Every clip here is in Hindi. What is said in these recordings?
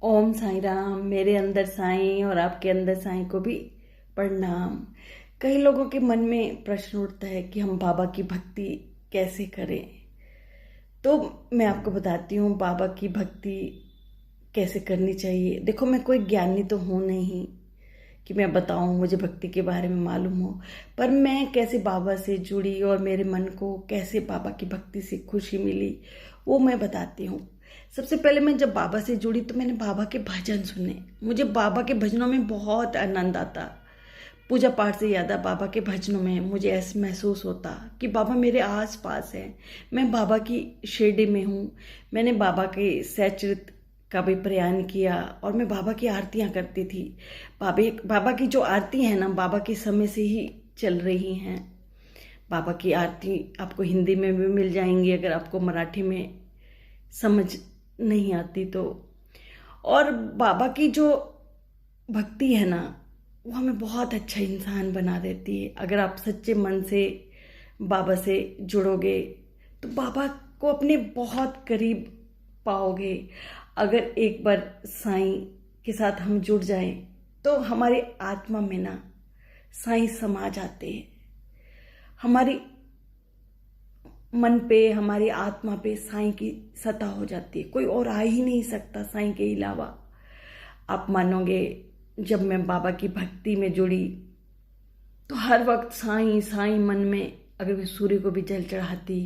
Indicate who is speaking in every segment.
Speaker 1: ओम साईं राम। मेरे अंदर साईं और आपके अंदर साईं को भी प्रणाम। कई लोगों के मन में प्रश्न उठता है कि हम बाबा की भक्ति कैसे करें। तो मैं आपको बताती हूँ बाबा की भक्ति कैसे करनी चाहिए। देखो, मैं कोई ज्ञानी तो हूँ नहीं कि मैं बताऊँ, मुझे भक्ति के बारे में मालूम हो। पर मैं कैसे बाबा से जुड़ी और मेरे मन को कैसे बाबा की भक्ति से खुशी मिली, वो मैं बताती हूँ। सबसे पहले मैं जब बाबा से जुड़ी तो मैंने बाबा के भजन सुने। मुझे बाबा के भजनों में बहुत आनंद आता। पूजा पाठ से ज़्यादा बाबा के भजनों में मुझे ऐसा महसूस होता कि बाबा मेरे आस पास हैं। मैं बाबा की शिरडी में हूँ। मैंने बाबा के सचरित का भी प्रयाण किया और मैं बाबा की आरतियाँ करती थी। बाबा की जो आरती है ना, बाबा के समय से ही चल रही हैं। बाबा की आरती आपको हिंदी में भी मिल जाएंगी अगर आपको मराठी में समझ नहीं आती तो। और बाबा की जो भक्ति है ना, वो हमें बहुत अच्छा इंसान बना देती है। अगर आप सच्चे मन से बाबा से जुड़ोगे तो बाबा को अपने बहुत करीब पाओगे। अगर एक बार साईं के साथ हम जुड़ जाएं तो हमारी आत्मा में ना साईं समा जाते हैं। हमारी मन पे, हमारी आत्मा पे साईं की सत्ता हो जाती है। कोई और आ ही नहीं सकता साईं के अलावा। आप मानोगे, जब मैं बाबा की भक्ति में जुड़ी तो हर वक्त साईं साईं मन में। अगर मैं सूर्य को भी जल चढ़ाती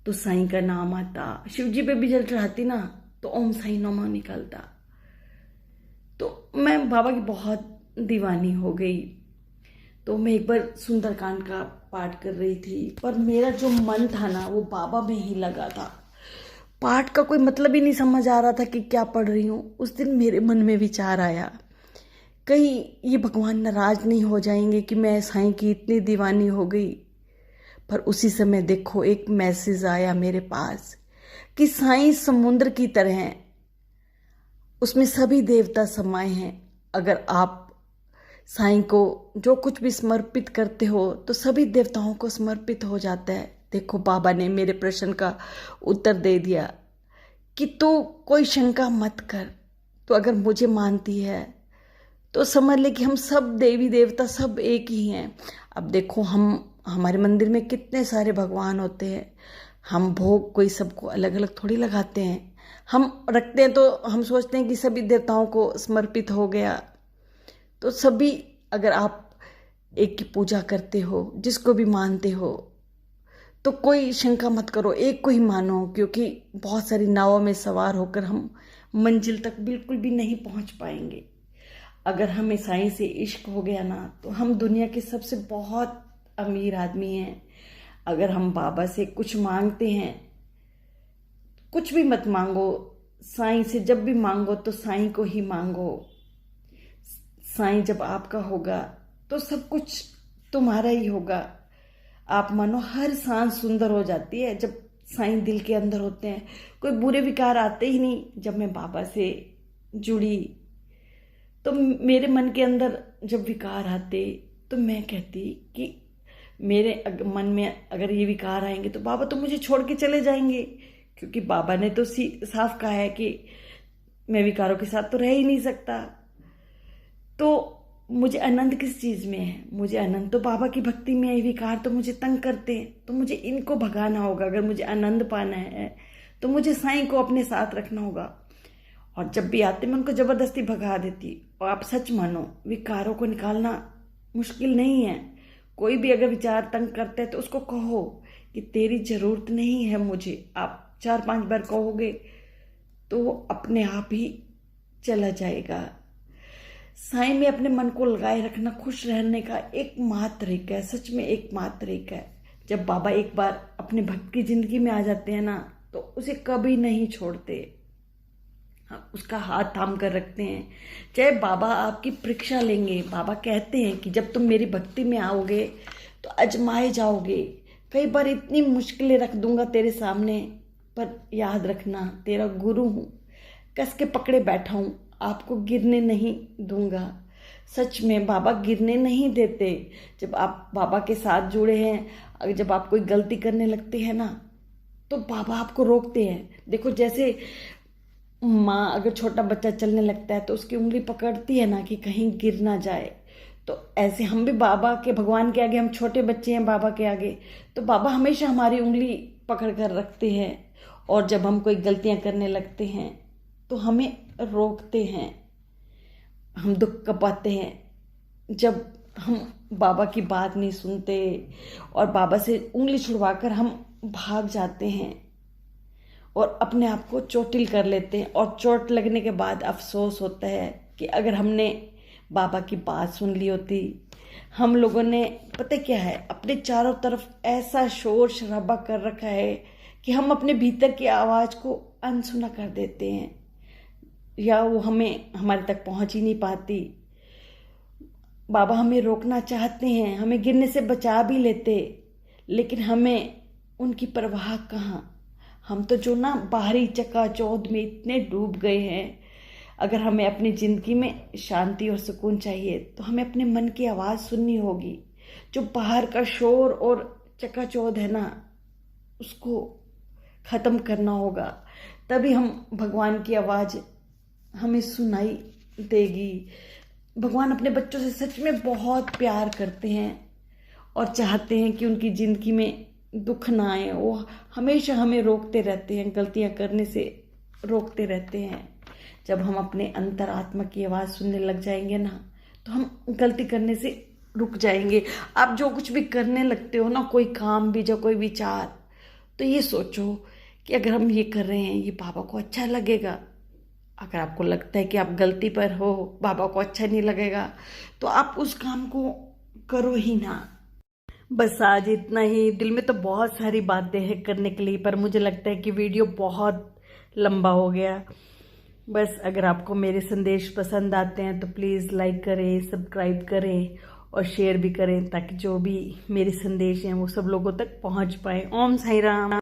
Speaker 1: तो साईं का नाम आता। शिव जी पे भी जल चढ़ाती ना तो ओम साईं नमः निकलता। तो मैं बाबा की बहुत दीवानी हो गई। तो मैं एक बार सुंदरकांड का पाठ कर रही थी, पर मेरा जो मन था ना वो बाबा में ही लगा था। पाठ का कोई मतलब ही नहीं समझ आ रहा था कि क्या पढ़ रही हूँ। उस दिन मेरे मन में विचार आया, कहीं ये भगवान नाराज नहीं हो जाएंगे कि मैं साईं की इतनी दीवानी हो गई। पर उसी समय देखो एक मैसेज आया मेरे पास कि साईं समुद्र की तरह हैं, उसमें सभी देवता समाये हैं। अगर आप साईं को जो कुछ भी समर्पित करते हो तो सभी देवताओं को समर्पित हो जाता है। देखो, बाबा ने मेरे प्रश्न का उत्तर दे दिया कि तू कोई शंका मत कर। तो अगर मुझे मानती है तो समझ ले कि हम सब देवी देवता सब एक ही हैं। अब देखो, हमारे मंदिर में कितने सारे भगवान होते हैं। हम भोग कोई सबको अलग अलग थोड़ी लगाते हैं। हम रखते हैं तो हम सोचते हैं कि सभी देवताओं को समर्पित हो गया। तो सभी, अगर आप एक की पूजा करते हो, जिसको भी मानते हो, तो कोई शंका मत करो, एक को ही मानो। क्योंकि बहुत सारी नावों में सवार होकर हम मंजिल तक बिल्कुल भी नहीं पहुंच पाएंगे। अगर हमें साईं से इश्क हो गया ना तो हम दुनिया के सबसे बहुत अमीर आदमी हैं। अगर हम बाबा से कुछ मांगते हैं, कुछ भी मत मांगो, साईं से जब भी मांगो तो साईं को ही मांगो। साईं जब आपका होगा तो सब कुछ तुम्हारा ही होगा। आप मानो हर सांस सुंदर हो जाती है जब साईं दिल के अंदर होते हैं। कोई बुरे विकार आते ही नहीं। जब मैं बाबा से जुड़ी तो मेरे मन के अंदर जब विकार आते तो मैं कहती कि मेरे मन में अगर ये विकार आएंगे तो बाबा तो मुझे छोड़ के चले जाएंगे। क्योंकि बाबा ने तो साफ कहा है कि मैं विकारों के साथ तो रह ही नहीं सकता। तो मुझे आनंद किस चीज़ में है? मुझे आनंद तो बाबा की भक्ति में है। विकार तो मुझे तंग करते हैं, तो मुझे इनको भगाना होगा। अगर मुझे आनंद पाना है तो मुझे साईं को अपने साथ रखना होगा। और जब भी आते मैं उनको ज़बरदस्ती भगा देती। और आप सच मानो, विकारों को निकालना मुश्किल नहीं है। कोई भी अगर विचार तंग करता है तो उसको कहो कि तेरी ज़रूरत नहीं है मुझे। आप 4-5 बार कहोगे तो वो अपने आप ही चला जाएगा। साईं में अपने मन को लगाए रखना खुश रहने का एकमात्र तरीका है। सच में एकमात्र तरीका है। जब बाबा एक बार अपने भक्त की जिंदगी में आ जाते हैं ना तो उसे कभी नहीं छोड़ते। उसका हाथ थाम कर रखते हैं। चाहे बाबा आपकी परीक्षा लेंगे। बाबा कहते हैं कि जब तुम मेरी भक्ति में आओगे तो आजमाए जाओगे। कई बार इतनी मुश्किलें रख दूंगा तेरे सामने, पर याद रखना तेरा गुरु हूँ, कस के पकड़े बैठा हूँ, आपको गिरने नहीं दूंगा। सच में बाबा गिरने नहीं देते। जब आप बाबा के साथ जुड़े हैं, जब आप कोई गलती करने लगते हैं ना तो बाबा आपको रोकते हैं। देखो, जैसे माँ अगर छोटा बच्चा चलने लगता है तो उसकी उंगली पकड़ती है ना कि कहीं गिर ना जाए। तो ऐसे हम भी बाबा के, भगवान के आगे हम छोटे बच्चे हैं बाबा के आगे, तो बाबा हमेशा हमारी उंगली पकड़ कर रखते हैं। और जब हम कोई गलतियां करने लगते हैं तो हमें रोकते हैं, हम दुख का पाते हैं जब हम बाबा की बात नहीं सुनते और बाबा से उंगली छुड़वाकर हम भाग जाते हैं और अपने आप को चोटिल कर लेते हैं। और चोट लगने के बाद अफसोस होता है कि अगर हमने बाबा की बात सुन ली होती। हम लोगों ने पता क्या है, अपने चारों तरफ ऐसा शोर शराबा कर रखा है कि हम अपने भीतर की आवाज़ को अनसुना कर देते हैं या वो हमें हमारे तक पहुंच ही नहीं पाती। बाबा हमें रोकना चाहते हैं, हमें गिरने से बचा भी लेते, लेकिन हमें उनकी परवाह कहाँ। हम तो जो ना बाहरी चकाचौंध में इतने डूब गए हैं। अगर हमें अपनी ज़िंदगी में शांति और सुकून चाहिए तो हमें अपने मन की आवाज़ सुननी होगी। जो बाहर का शोर और चकाचौंध है ना, उसको ख़त्म करना होगा, तभी हम भगवान की आवाज़ हमें सुनाई देगी। भगवान अपने बच्चों से सच में बहुत प्यार करते हैं और चाहते हैं कि उनकी ज़िंदगी में दुख ना आए। वो हमेशा हमें रोकते रहते हैं, गलतियां करने से रोकते रहते हैं। जब हम अपने अंतरात्मा की आवाज़ सुनने लग जाएंगे ना, तो हम गलती करने से रुक जाएंगे। आप जो कुछ भी करने लगते हो ना, कोई काम भी, जो कोई विचार, तो ये सोचो कि अगर हम ये कर रहे हैं ये बाबा को अच्छा लगेगा। अगर आपको लगता है कि आप गलती पर हो, बाबा को अच्छा नहीं लगेगा, तो आप उस काम को करो ही ना। बस आज इतना ही। दिल में तो बहुत सारी बातें हैं करने के लिए, पर मुझे लगता है कि वीडियो बहुत लंबा हो गया। बस अगर आपको मेरे संदेश पसंद आते हैं तो प्लीज़ लाइक करें, सब्सक्राइब करें और शेयर भी करें, ताकि जो भी मेरे संदेश हैं वो सब लोगों तक पहुंच पाए। ओम साई राम।